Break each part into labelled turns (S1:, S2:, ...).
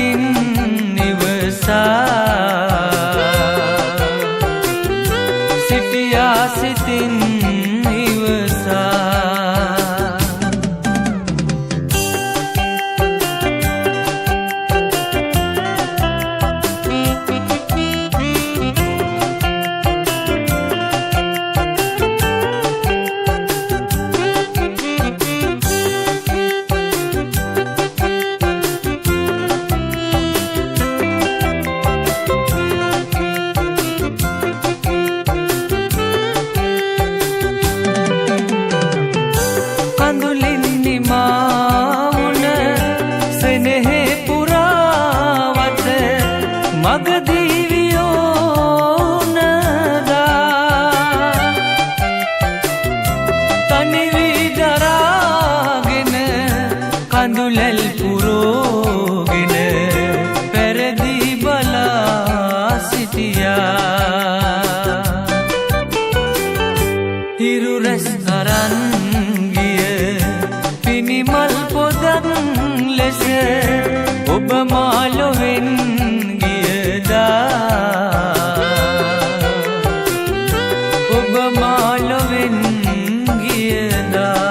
S1: සිතින් නිවසා සිටියා සිතින් නිවසා ඔබ මාලොවෙන් ගියදා ඔබ මාලොවෙන් ගියදා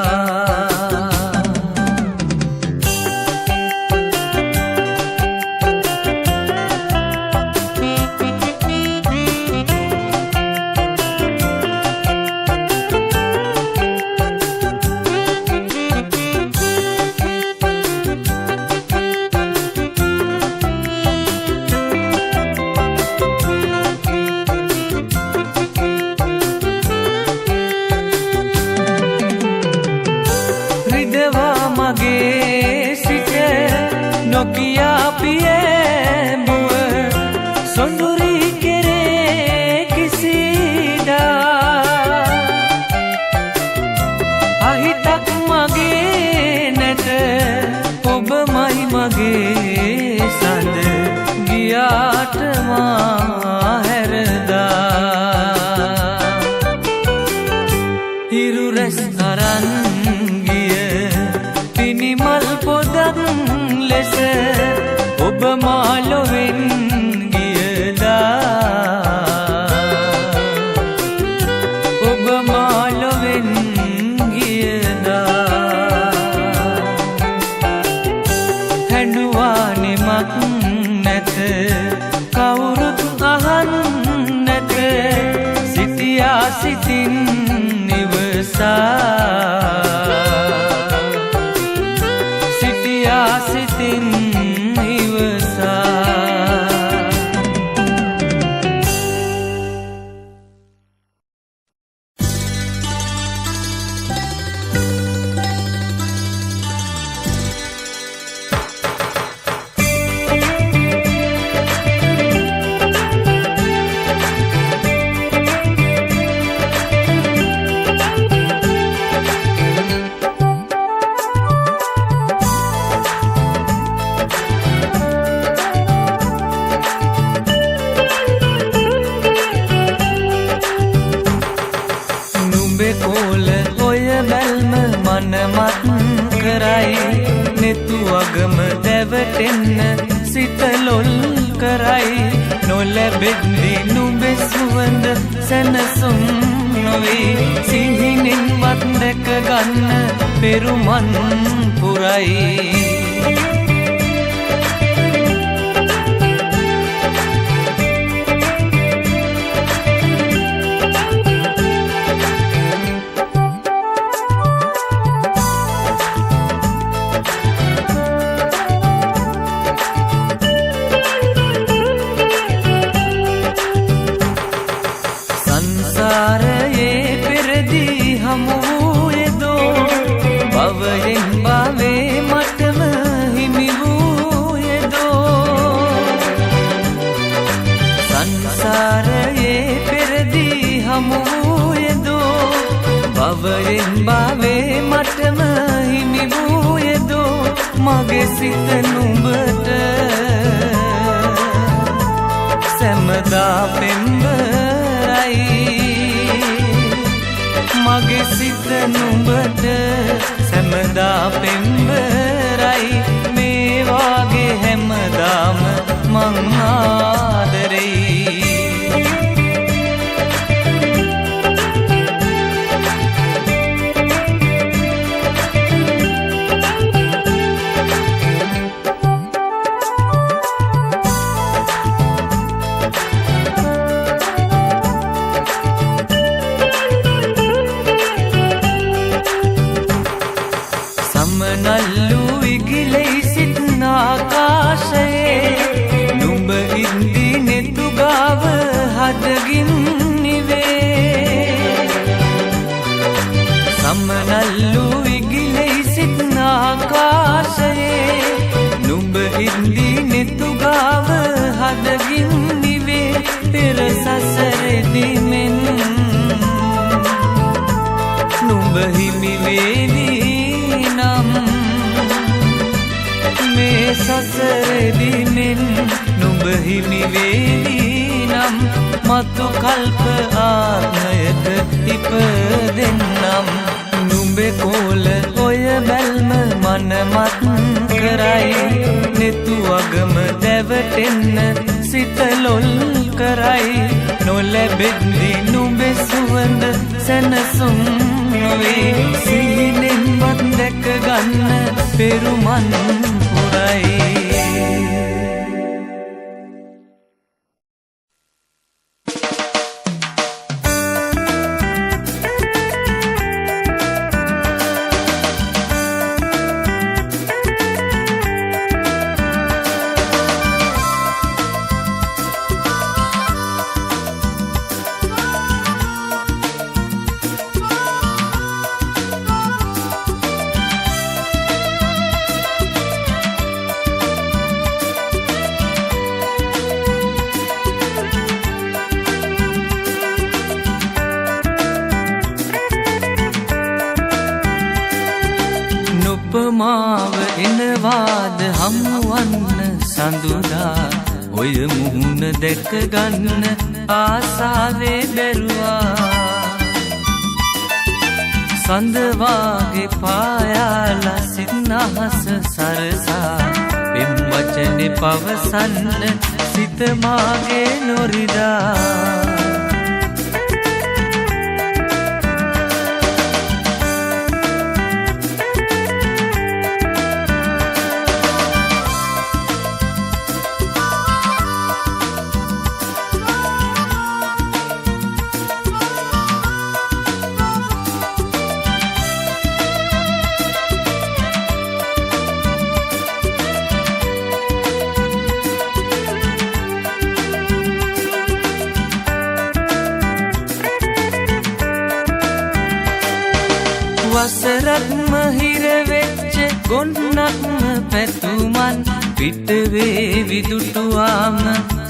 S1: ඔබ මාලොවෙන් ගියදා ඔබ මාලොවෙන් ගියදා හැඬුවානෙමක් නැත කවුරුත් අහන් නැත සිටියා සිතින් නිවසා සිටියා සිතින් නෙතුවගම දැවටෙන්න සිතලොල් කරයි නොලැබෙද්දි නුඹේ සුවඳ සැනසුම් නොවේ සිහිනෙන්වත් දැක ගන්න පෙරුමන් පුරයි භවයෙන් භවේ මටම හැමදාම මං ආදරෙයි නල්ලු ඉගිලෙයි සිටින ආකාශයේ නුඹ ඉන්දි නෙතු ගාව හදගින් නිවේ සමනල්ලු ඉගිලෙයි සිටින ආකාශයේ නුඹ ඉන්දි නෙතු ගාව හදගින් නිවේ පෙර සසරෙදි මෙන් නුඹ හිමි වේවි මේ සසරෙදි මෙන් නුඹ හිමි වේවි නම් මතු කල්ප ආත්මයක ඉපදෙන්නම් නුඹේ කෝල ඔය බැල්ම මනමත් කරයි නෙතු අගම දැවටෙන්න සිත ලොල් කරයි නොලැබෙද්දි නුඹේ සුවඳ සැනසුම් නොවේ සිහිනෙන්වත් දැක ගන්න පෙරුමන් පුරයි උපමාව එනවාද හමුවන්න සඳුදා ඔය මුහුණ දැක ගන්න ආසාවේ බැරුවා සඳවාගේ පායාලා සින්නහස සරසා පෙම් වචනේ පවසන්න සිත මාගේ නොරිදා වසරක්ම හිරවෙච්ච ගොන්නක්ම පැතුමන් පිටවේ විදුටුවාම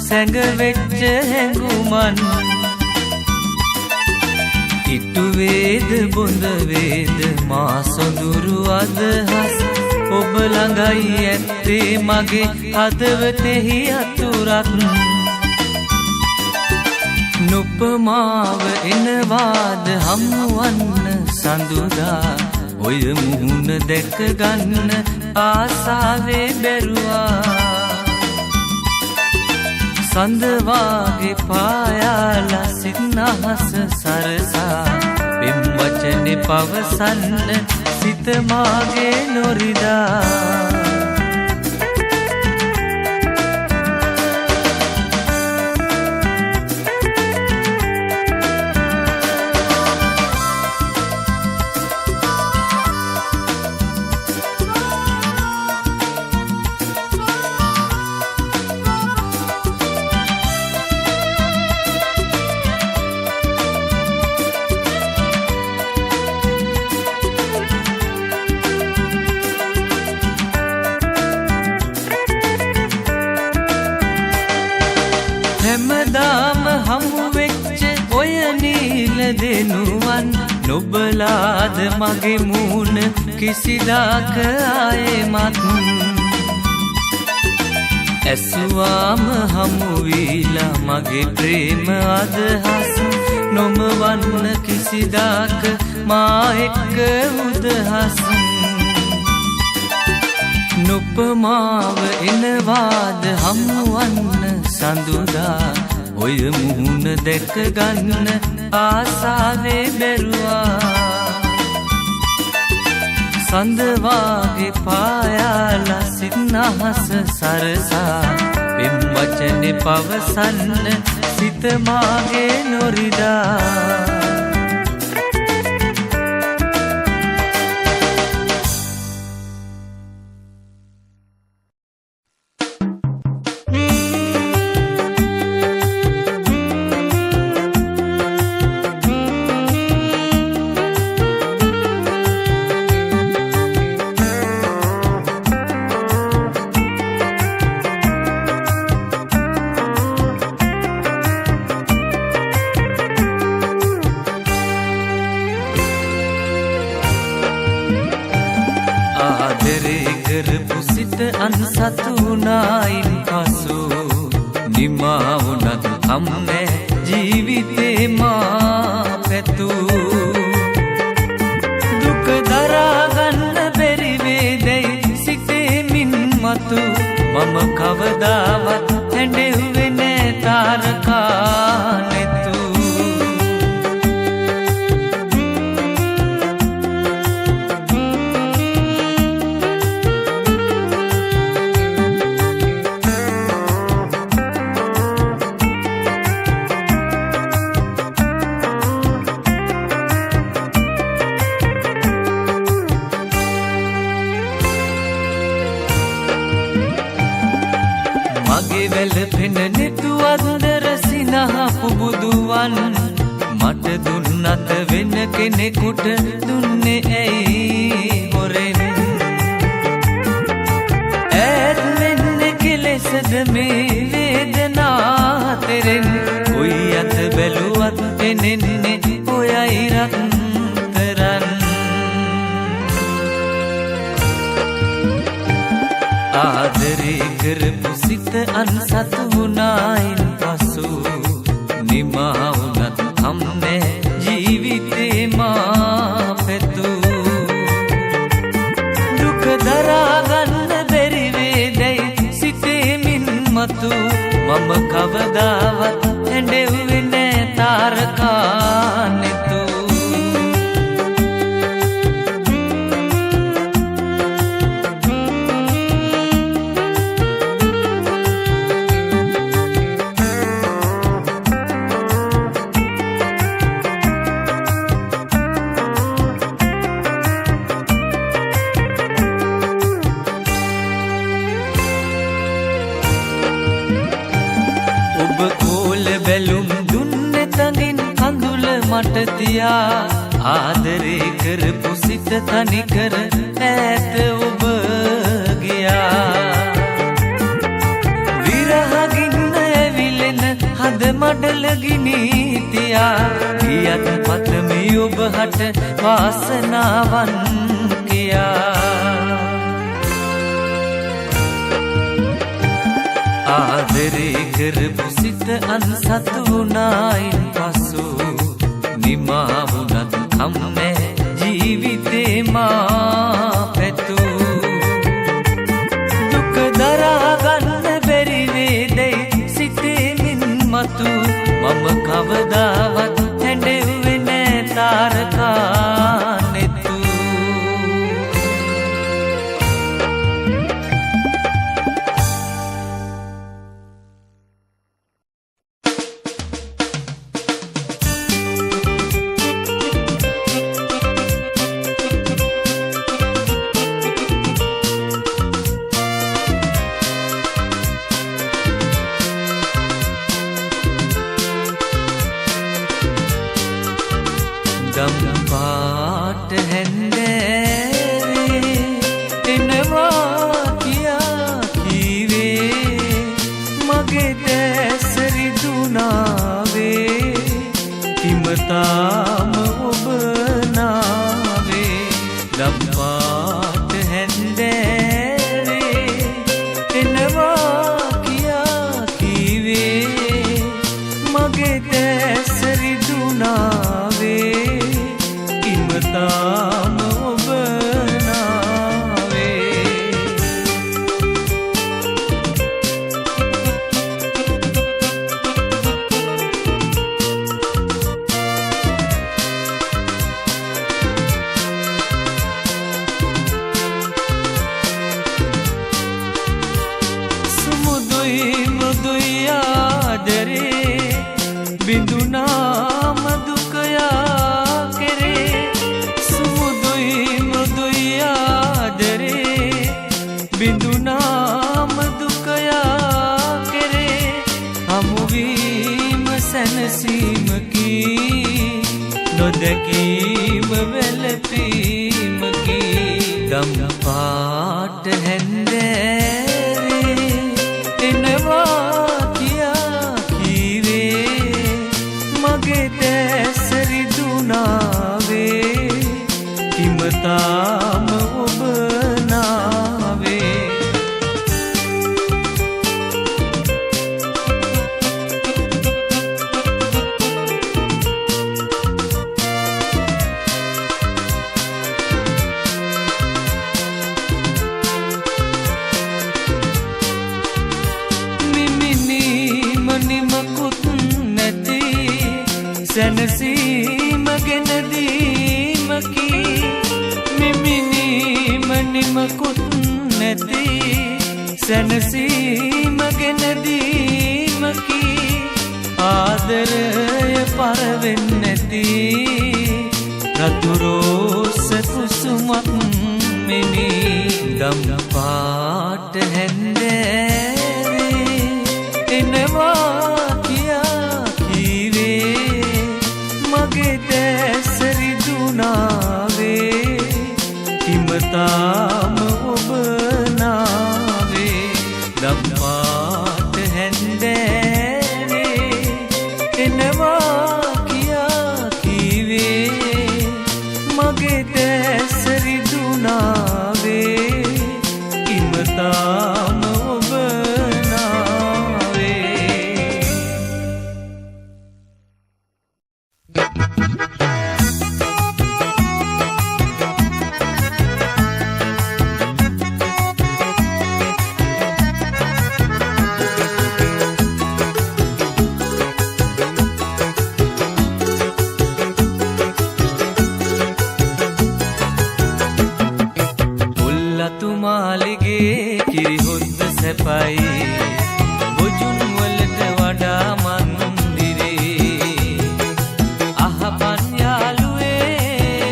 S1: සැඟවෙච්ච හැඟුමන් ඉටුවේද බොඳවේද මා සොඳුරු අදහස් ඔබ ළඟයි ඇත්තේ මගේ හදවතෙහි අතුරක් නුපමාව එනවාද හමුවන්න සඳුදා ඔය මුහුණ දැක ගන්න ආසාවේ බැරුවා සඳවාගේ පායාලා සින්නහස සරසා පෙම් වචනේ පවසන්න සිත මාගේ නොරිදා හැමදාම හමු වෙච්ච ඔය නීල දෙනුවන් නොබලාද මගේ මූණ කිසිදාක ආයෙමත් ඇසුවාම හමු වීලා මගේ ප්‍රේම අදහස් නොමවන්න කිසිදාක මා එක්ක උදහස් උපමාව එනවාද හමුවන්න සඳුදා ඔය මුහුණ දැක ගන්න ආසාවේ බැරුවා සඳවාගේ පායාලා සිත්නහස සරසා පෙම් වචනේ පවසන්න සිත මාගේ නොරිදා අන්සතුනායින් පසු නිමා වුණත් කම්නේ ජීවිතේ මා පැතු දුක දරාගන්න බැරි වේදයි සිතෙමින් මතු මම කවදාවත් හැඬෙව්වේ නෑ තාරකා නෙතු පෙන නෙතුවන්දර සිනහපු බුදුවන් මට දුන්නත වෙන කෙනෙකුට දුන්නේ ඇයි හොරෙන් ඈත් වෙන්නේ කෙලෙසද මේ වේදනා තෙරෙන් කොයි අත බැලුවත් පෙනෙන්නේ ඔයයි රත්තරන් ආදරේ කරපු සිත අන්සතු වුණායින් පසු නිමා වුණත් කම්නේ ජීවිතේ මා පැතු දුක දරාගන්න බැරි වේදයි සිතෙමින් මතු මම කවදාවත් හැඬෙව්වේ නෑ තාරකා නෙතු මට තියා ආදරේ කරපු සිත තනි කර ඈත ඔබ ගියා විරහගින්න ඇවිලෙන හද මඩල ගිනීතියා ගියත් පතමි ඔබ හට වාසනාවන් කියා ආදරේ කරපු සිත අන්සතු වුණායින් පසු නිමා වුණත් කම්නේ ජීවිතේ මා පැතු දුක දරාගන්න බැරි වේදයි සිතෙමින් මතු මම කවදාවත් හැඬෙව්වේ නෑ තාරකා නෙතු සැනසීමකි නොදැකීම වැළපීමකි දම් පාට හැන්දෑවේ එනවා කියා කීවේ මගේ දැස රිදුනාවේ හිමතාම ඔබ නාවේ සැනසීම ගෙන දීමකි මිමිනීම නිමකුත් නැති සැනසීම ගෙන දීමකි ආදරය පරවෙන්නේ නැති රතු රෝස කුසුමක් මෙනි දම් පාට හැන්දෑවේ එනවා කියා කීවේ මගේ දැස රිදුනාවේ හිමතාම ඔබ නාවේ දම් පාට හැන්දෑවේ එනවා කියා කීවේ මගේ දැස රිදුනාවේ හිමතාම ඔබ තුමාලිගේ කිරිහොද්ද සැපයි බොජුන් වලට වඩා මන්දිරේ අහපන් යාළුවේ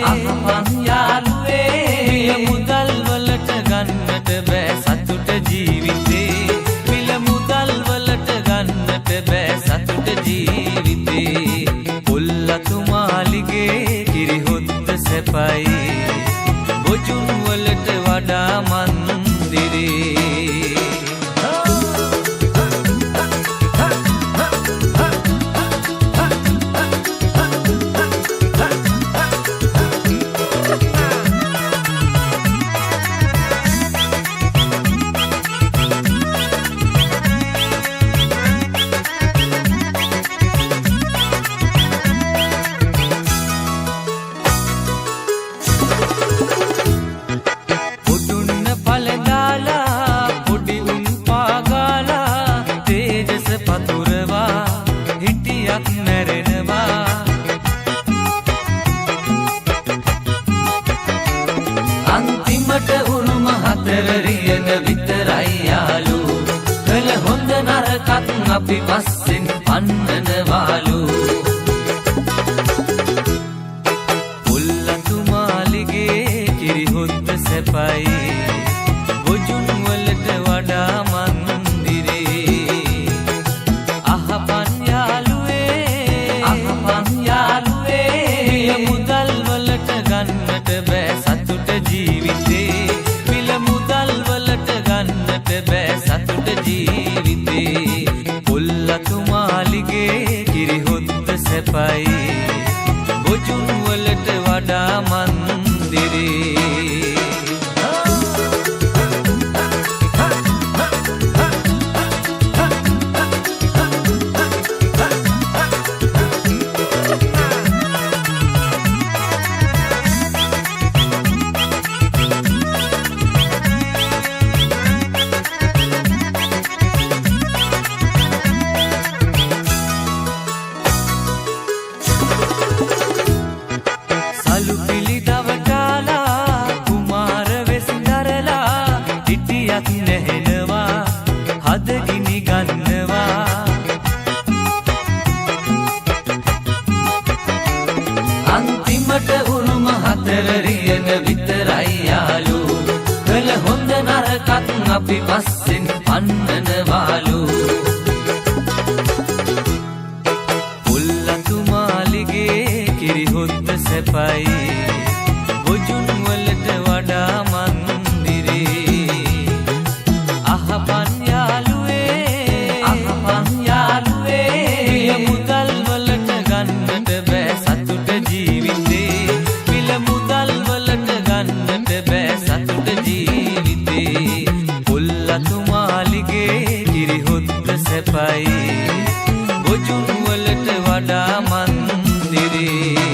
S1: මිල මුදල් වලට ගන්නට බෑ සතුට ජීවිතේ මිල මුදල් වලට ගන්නට බෑ සතුට ජීවිතේ කොල්ල තුමාලිගේ කිරිහොද්ද සැපයි බොජුන් වලට වඩා මන්දිරේ අන්තිමට උරුම හතරරියන විතරයි යාලු කළ හොඳ නරකත් අපි පස්සෙන් පන්නනවාලු කොල්ලතුමාලිගේ කිරිහොද්ද සැපයි බොජුන් වලට වඩා මන්දිරේ අහපන් යාළුවේ මිල මුදල් වලට ගන්නට බෑ සතුට ජීවිතේ මිල මුදල් වලට ගන්නට බෑ සතුට ජීවිතේ කොල්ලතුමාලිගේ කිරිහොද්ද සැපයි බොජුන් වලට වඩා මන්දිරේ අන්තිමට උරුම හතරරියන විතරයි යාලු කළ හොඳ නරකත් අපි පස්සෙන් පන්නනවාලු මට ජීවිතේ කොල්ලතු මාලිගේ කිරිහොත්ත සැපයි ගොජුන් වලට වඩා මන්දිරේ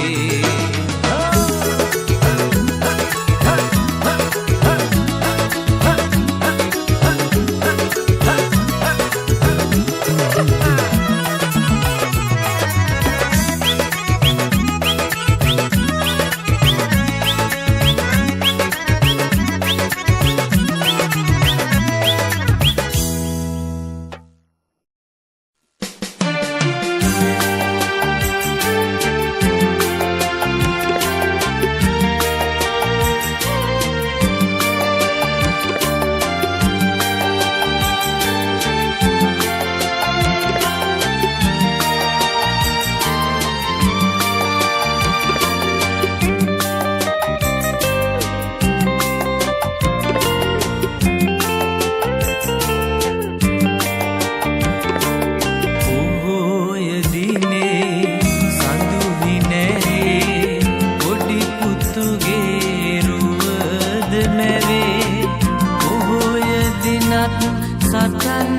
S1: සටන්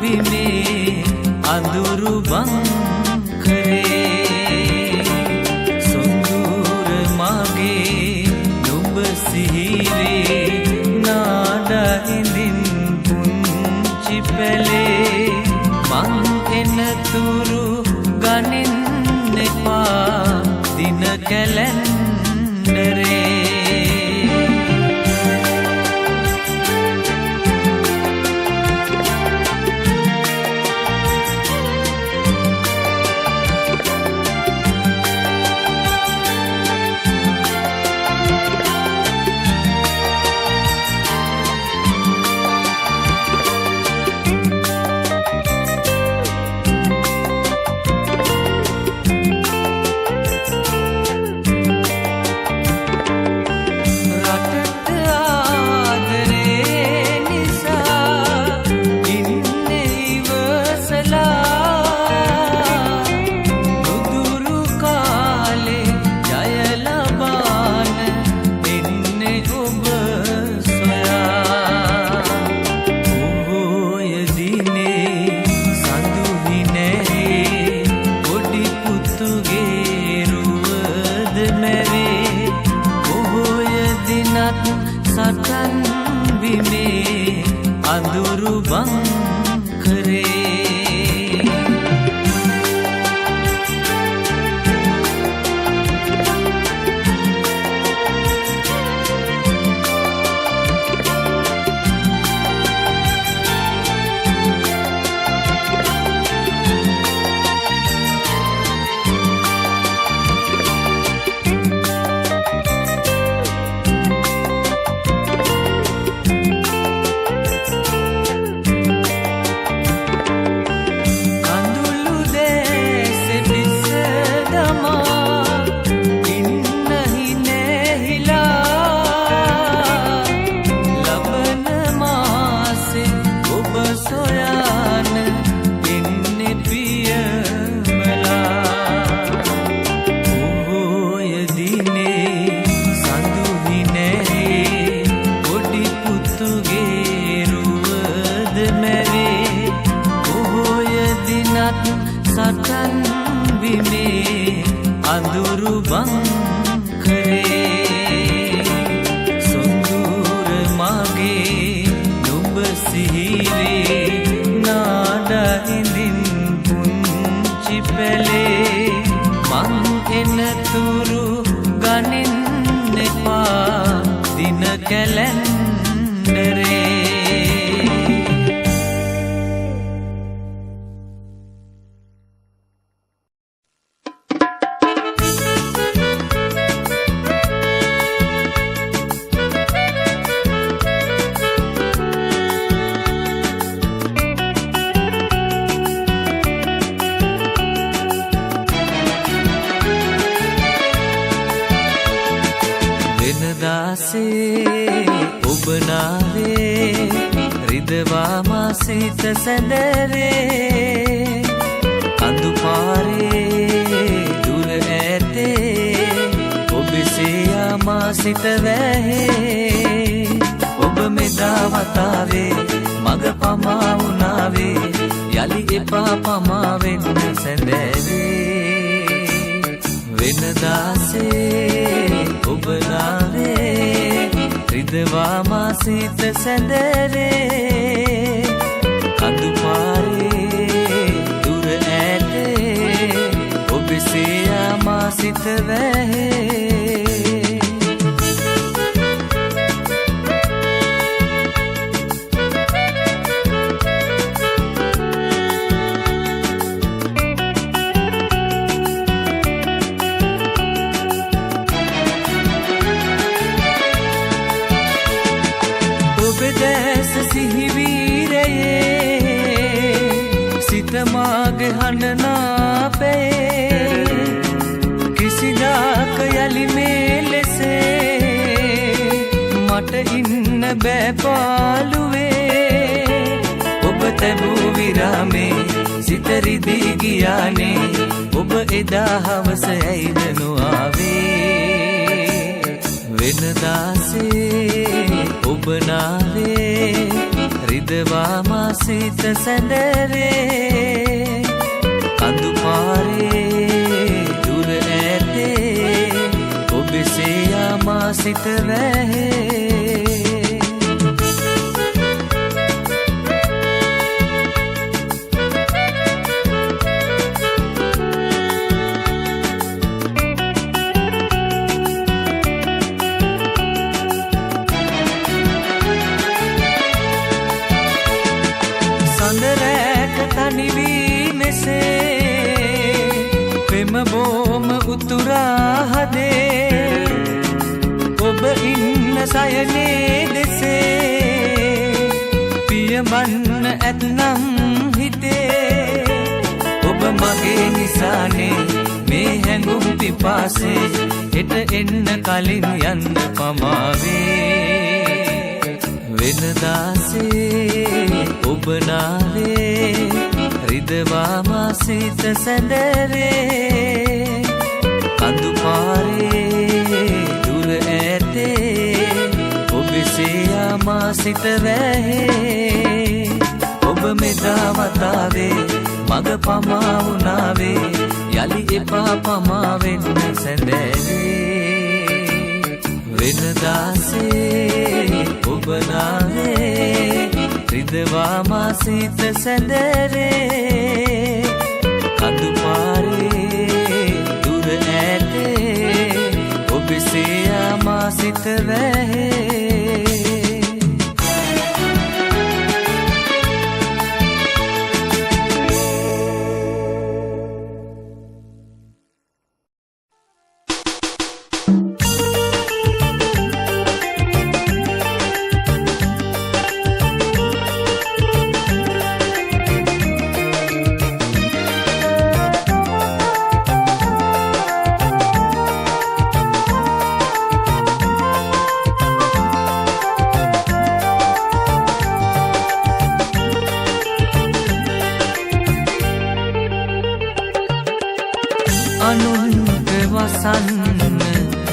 S1: බිමේ අඳුරු බංකරේ සොඳුර මගේ නුඹ සිහිවේ නාඩහිඳින් පුංචි පැලේ මං එනතුරු ගනින්න එපා දින කැලෙන්ඩරේ සටන් බිමේ අඳුරු බංකරේ සටන් බිමේ අඳුරු බංකරේ සොඳුර මගේ නුඹ සිහිවේ නාඩහිඳින් පුංචි පැලේ මං එනතුරු ගනින්න එපා දින කැලෙන්ඩරේ වෙනදාසේ ඔබ නාවේ රිදවා මා සිත සැඳරේ අඳු පාරේ දුර ඇතේ ඔබ සියා මා සිත වැහේ එපා පමා වෙන්න සැඳෑවේ වෙනදාසේ ඔබ නාවේ රිදවා මා සිත සැඳෑවේ කඳු පාරේ දුර ඈතේ ඔබසේ මා සිත වැහේ සිතමාගේ හඬනාපේ කිසිදාක යලි මේ ලෙසේ මට ඉන්න බෑ පාළුවේ ඔබ තැබූ විරාමේ සිත රිදී ගියානේ ඔබ එදා හවස ඇයිද නොආවේ වෙනදාසේ ඔබ නාවේ රිදවා මා සිත සැඳෑවේ කඳු පාරේ දුර ඈතේ ඔබසේ මා සිත වැහේ බෝම උතුරා හදේ ඔබ ඉන්න සයනේ දෙසේ පියඹන්න ඇත්නම් හිතේ ඔබ මගේ නිසානේ මේ හැඟුම් පිපාසේ හෙට එන්න කලින් යන්න පමාවේ වෙනදාසේ ඔබ නාවේ රිදවා මා සිත සැඳෑවේ කඳු පාරේ දුර ඈතේ ඔබසේ මා සිත වැහේ ඔබ මෙදා වතාවේ මග පමා වුණාවේ යලි එපා පමා වෙන්න සැඳෑවේ වෙනදාසේ ඔබ නාවේ රිදවා මා සිත සැඳෑවේ කඳු පාරේ දුර ඈතේ ඔබසේ මා සිත වැහේ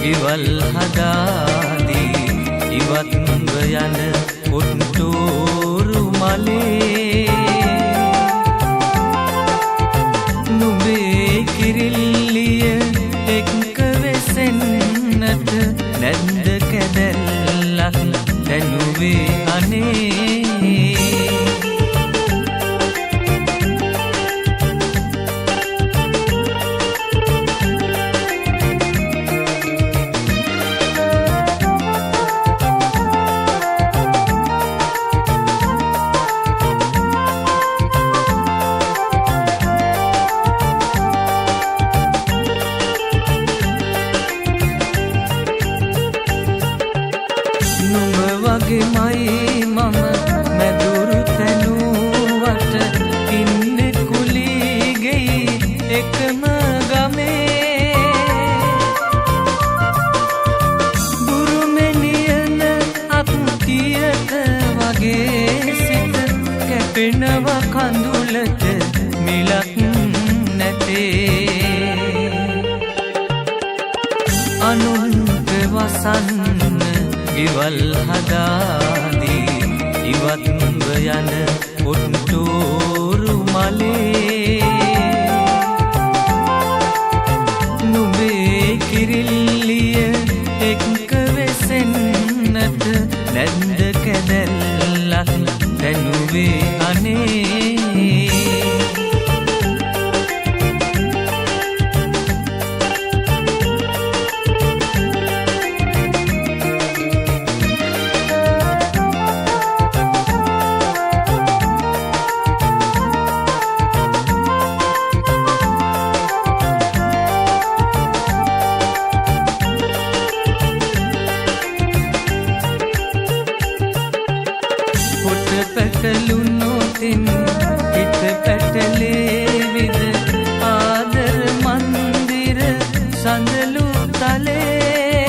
S1: ගෙවල් හදාදී ඉවත්ව යන ඔට්ටෝරු මලේ නුඹේ කිරිල්ලිය එක්ක වෙසෙන්නට නැද්ද කැදැල්ලක් දැනුවේ අනේ කඳුලට මිලක් නැතේ අනුන්ට වසන්න ගෙවල් හදාදී ඉවත්ව යන ඔට්ටෝරු මලේ නැන්ද කැදැල්ලක් දැනුවේ අනේ පැටලුනොතින් හිත පැටලේ විද ආදර මන්දිර සඳලු තලේ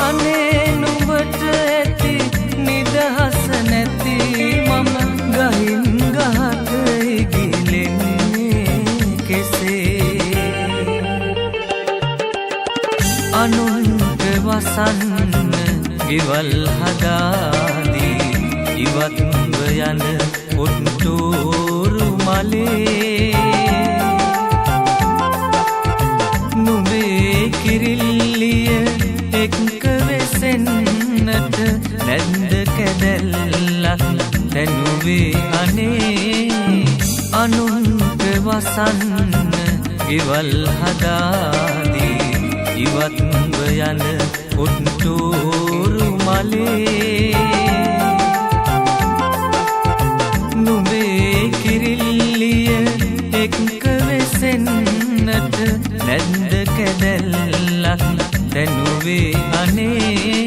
S1: අනේ නුඹට ඇති නිදහස නැති මම ගහින් ගහට ඉගිලෙන්නේ කෙසේ අනුන්ට වසන්න ගෙවල් හදාදී ඉවත්ව යන ඔට්ටෝරු මලේ නුඹේ කිරිල්ලිය එක්ක වෙසෙන්නට නැන්ද කැදැල්ලක් දැනුවේ අනේ අනුන්ට වසන්න ගෙවල් හදාදී ඉවත්ව යන ඔට්ටෝරු මලේ නුඹේ කිරිල්ලිය එක්ක වෙසෙන්නට නැන්ද කැදැල්ලක් දැනුවේ අනේ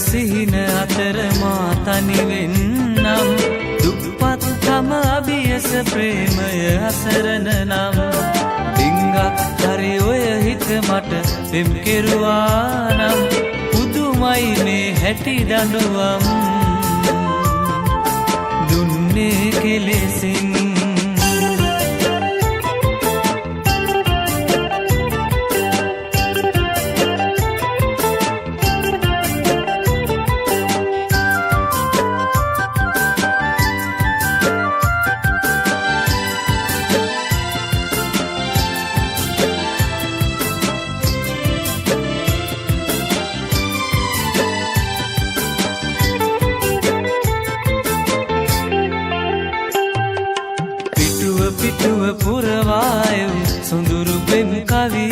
S1: සිහින අතර මා තනිවෙන්නම් දුප්පත්කම අභියස ප්‍රේමය අසරණ නම් ඩිංගක් හරි ඔය හිත මට පෙම් කෙරුවා නම් පුදුමයි මේ හැටි දඬුවම් දුන්නේ කෙලෙසින් පිටුව පුරවායු සුඳුරු පෙම් කවි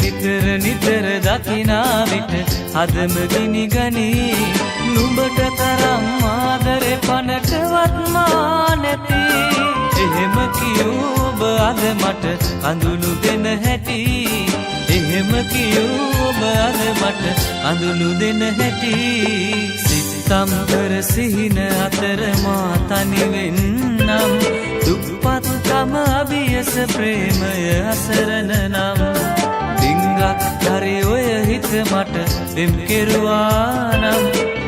S1: නිතර නිතර දකිනා විට හදම ගිනි ගනී නුඹට තරම් ආදරේ පනටවත් මා නැති එහෙම කියූ ඔබ අද මට අඳුළු දෙන හැටි එහෙම කියූ ඔබ අද මට අඳුළු දෙන හැටි සිතම්බර සිහින අතර මා තනිවෙන්නම් දුප්පත්කම අභියස ප්‍රේමය අසරණ නම් ඩිංගක් හරි ඔය හිත මට පෙම් කෙරුවා නම්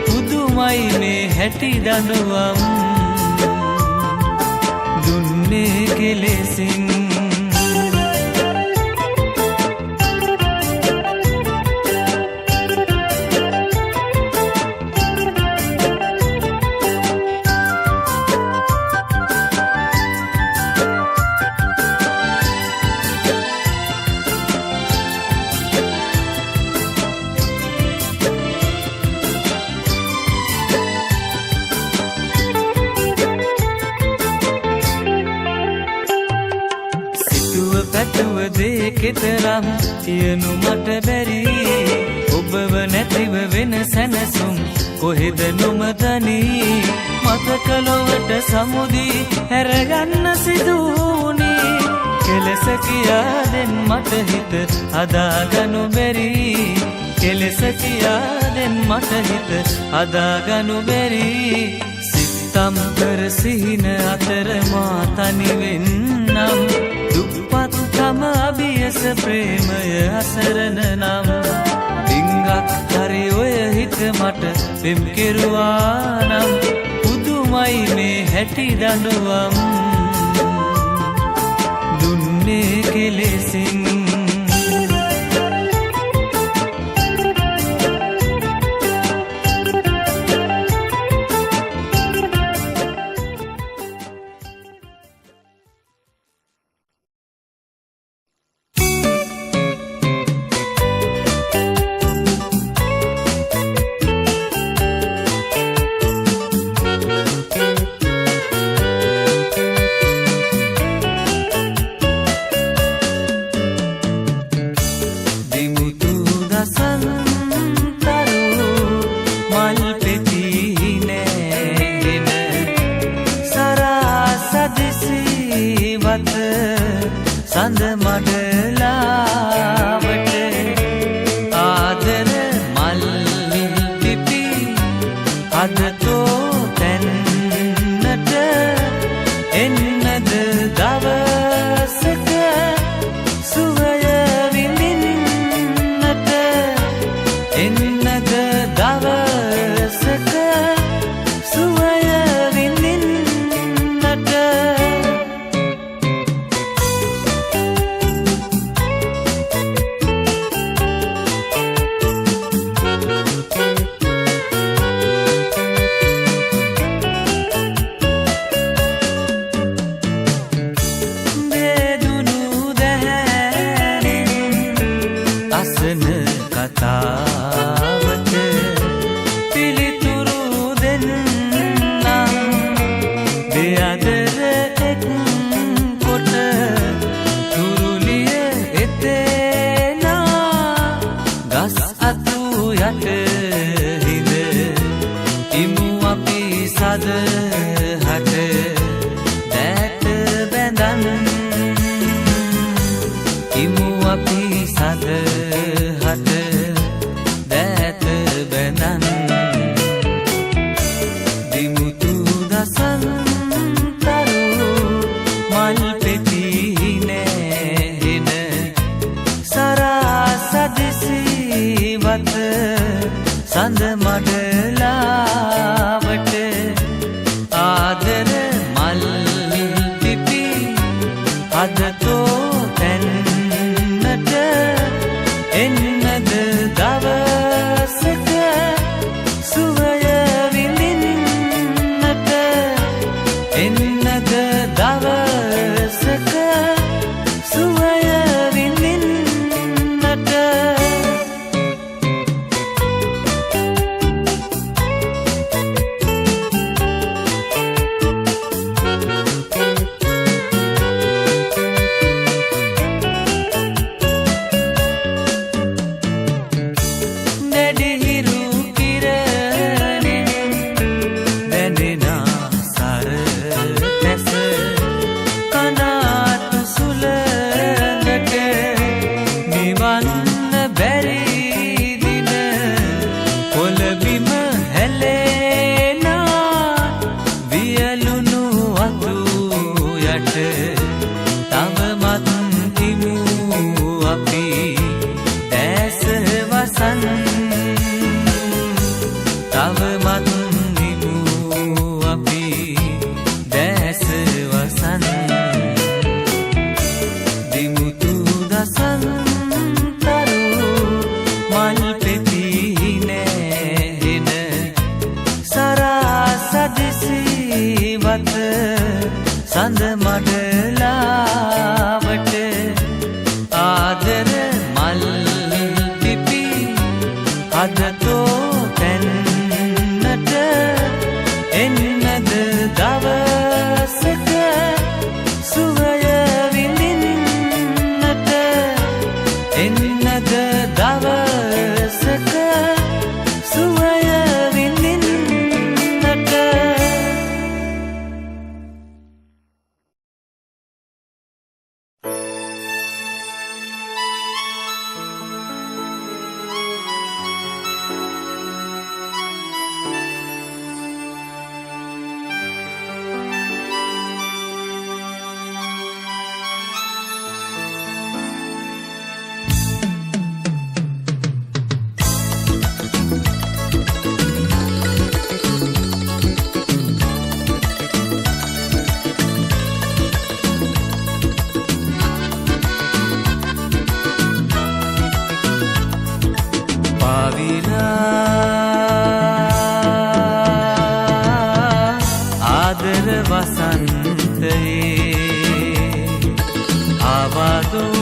S1: පුදුමයි මේ හැටි දඬුවම් දුන්නේ කෙලෙසින් පැටුව දේ කෙතරම් තියනු මට බැරි ඔබව නැතිව වෙන සැනසුම් කොහෙද නොමදනී මතක ලොවට සමුදී හැරගන්න සිදුවුණේ කෙලෙස කියා දෙන් මට හිත හදාගනු බැරි කෙලෙස කියා දෙන් මට හිත හදාගනු බැරි සම්කර සිහින අතර මා තනි වෙන්නම් දුප්පත්කම අභියස ප්‍රේමය අසරණ නම් ඩිංගක් හරි ඔය හිත මට පෙම් කෙරුවා නම් පුදුමයි මේ හැටි දඬුවම් දුන්නේ කෙලෙසින් සඳ මඩලාවට ආදර මල් පිපි අදතෝ තැන්නට එන්නද දවසක සුවය විඳින්නට එන්නද දවසක සුවය විඳින්නට අසන කතාවට පිළිතුරු දෙන්නම් දෙයදර එක් කොට තුරුලිය එතේනා ගස් අතු යට හිඳ ඉමු අපි සදහට දැට බැඳන් ඉමු අපි සදහට දැත බැඳන් දිමුතු දසන් තරු මල් පෙති නැහෙන සරා සදිසිවත සඳ මඩලාවට ආදර මල් පිපි අදතෝ තැන්නට එන්නද දවසක සුවය විඳින්නට එන්නද දවසක සුවය විඳින්නට තවමත් නිමු අපි දැස වසන් දිමුතු දසන් තරු මල් පෙති නැහෙන සරා සදිසිවත සඳ මඩලාවට ආදර මල් පිපි අදතෝ තැන්නට එන්නද දවසක සුවය විඳින්නට එන්නද දවසක සුවය විඳින්නට ආදර වසන්තයේ ආවාදෝ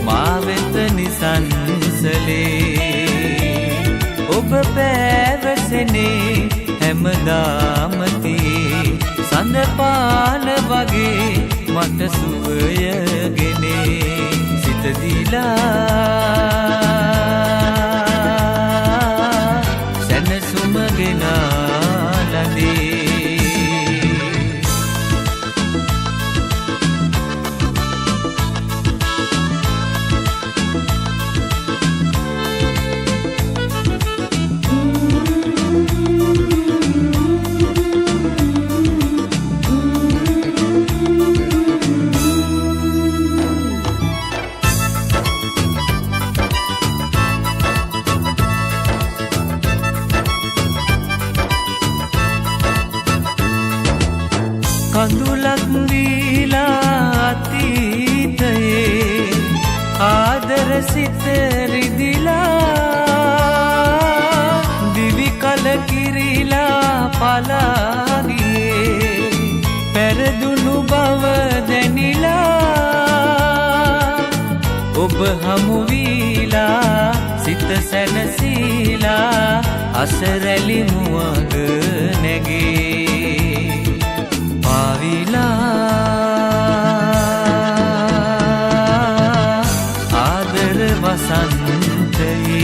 S1: මා වෙත නිසංසලේ ඔබ පැවසෙනේ හැමදාම තියේ සඳ පාන වගේ මට සුවයගෙනේ සිත දීලා සැනසුම ගෙනා ලදී කඳුලක් දීලා අතීතයේ ආදර සිත රිදිලා දිවි කල කිරිලා පලා ගියේ පෙරදුණු බව දැනිලා ඔබ හමු වීලා සිත සැනසීලා අසරැලි මුවග නැගේ ආදර වසන්තයේ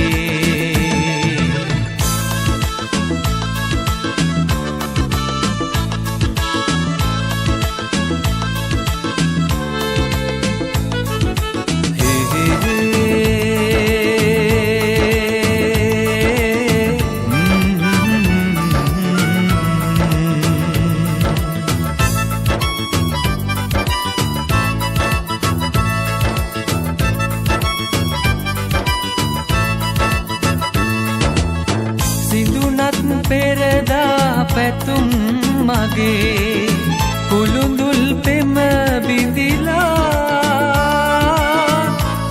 S1: පෙරදා පැතුම් මගේ කුළුඳුල් පෙම බිඳිලා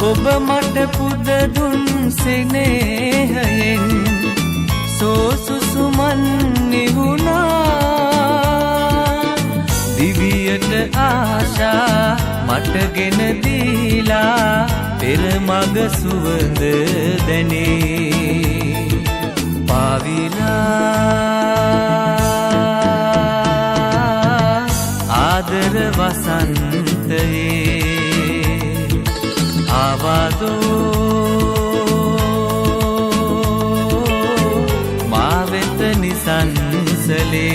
S1: ඔබ මට පුද දුන් සෙනෙහයෙන් සෝසුසුමන් නිවුණා දිවියට ආශා මට ගෙන දීලා පෙර මග සුවඳ දැනේ පාවිලා ආදර වසන්තයේ ආවාදෝ මා වෙත නිසංසලේ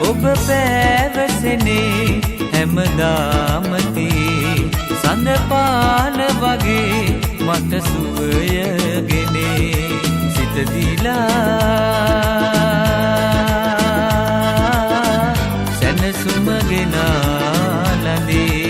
S1: ඔබ පැවසෙනේ හැමදාම තියේ සඳ පාන වගේ මට සුවයගෙනේ සිත දීලා සැනසුම ගෙනා ලදී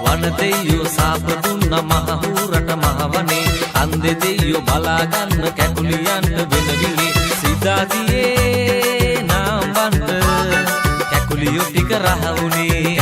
S1: වන දෙයියෝ සාප දුන්න මහහූරට මහවනේ අන්දෙ දෙයියෝ බලාගන්න කැකුලියන්ට වෙනවිනේ සිතාදියේ නාම්බන්ට කැකුලියෝ ටික රහවුනේ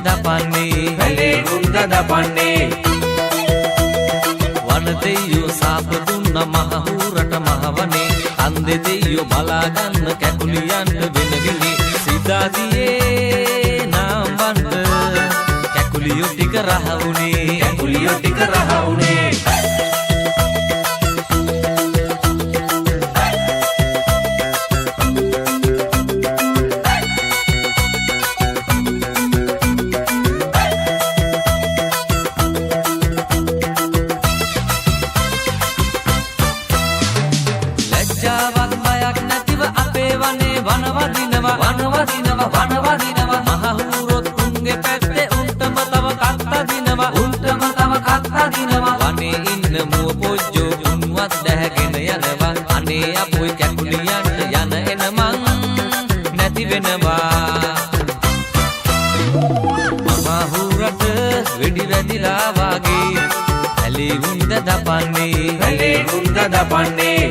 S1: දදපන්නේ
S2: වැලේ වුන්ද දපන්නේ
S1: වන දෙයියෝ සාප දුන්න මහහූරට මහවනේ අන්දෙ දෙයියෝ බලාගන්න කැකුලියන්ට වෙනවිලි සිතාදියේ නාම්බන්ට කැකුලියෝ ටික රහවුනේ
S2: කැකුලියෝ ටික රහවුනේ
S1: වනවදිනවා මහහූරොත් උන්ගේ පැත්තේ උන්ටම තව කත්තා දිනවා වනේ ඉන්න මුව පොජ්ජෝ උන්වත් දැහැගෙන යනවා අනේ අපොයි කැකුලියන්ට යන එන මං නැති වෙනවා මහහූරට වෙඩි වැදිලා වාගේ ඇලේ වුන්ද දපන්නේ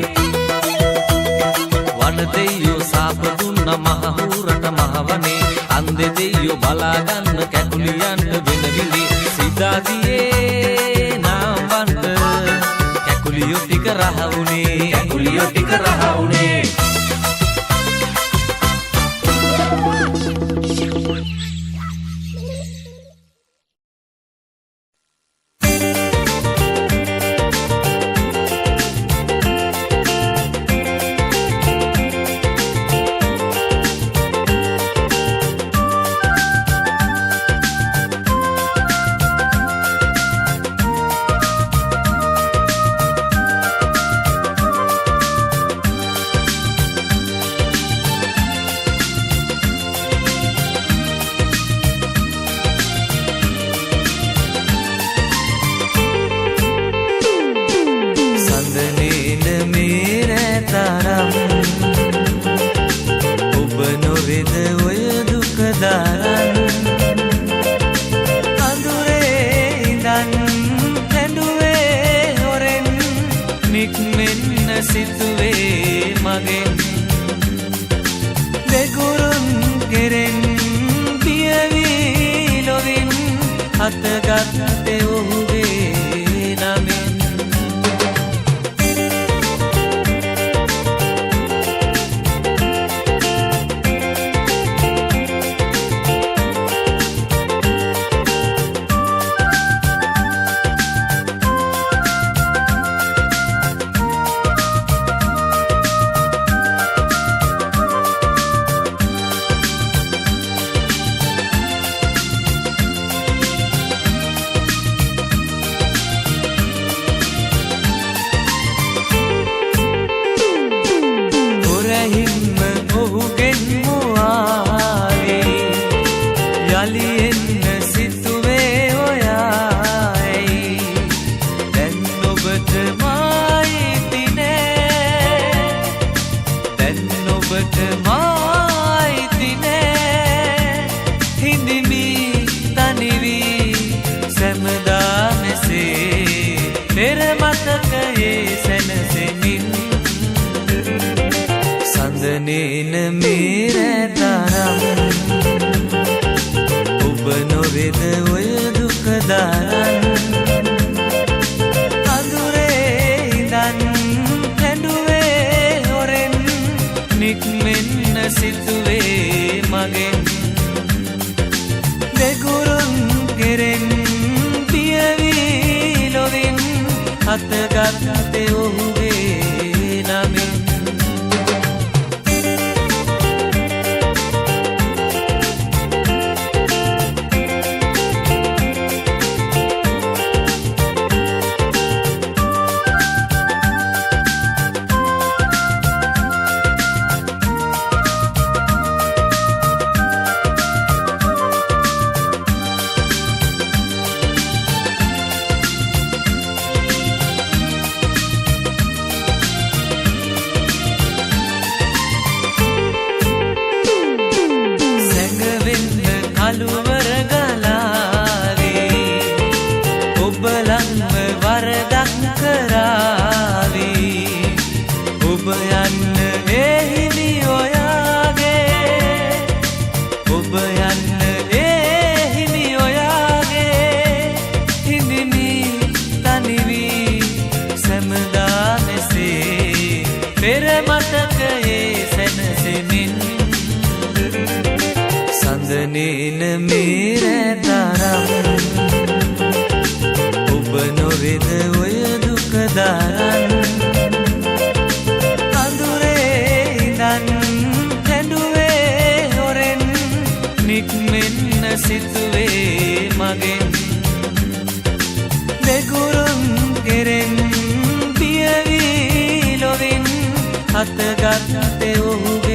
S1: වන දෙයියෝ සාප දුන්න මහහූරට මහවනේ අන්දෙ දෙයියෝ බලාගන්න කැකුලියන්ට වෙනවිලි සිතාදියේ නාම්බන්ට කැකුලියෝ ටික රහවුනේ
S2: කැකුලියෝ ටික රහවුනේ
S1: සිතුවේ මගෙන් දෙගුරුන් කෙරෙන් පියවී ලොවින් හතගත්තේ ඔහුගේ නමින් සඳනේන මේරෑ තරම් ඔබ නොවෙද ඔය දුක දරන් අඳුරේ ඉඳන් හැඬුවේ හොරෙන් නික්මෙන්න සිතුවේ මගෙන් දෙගුරුන් කෙරෙන් පියවී ලොවින් හතගත්තේ ඔහුගේ නමින් මේ රැතරම් ඔබ නොවේද ඔය දුක දරන් අඳුරේ ඉඳන් රැඳුවේ හොරෙන් නික්මෙන්න සිතුවේ මගෙන් දෙගුරුන් කෙරෙන් පියවි ලොවින් අතගත්තේ ඔහු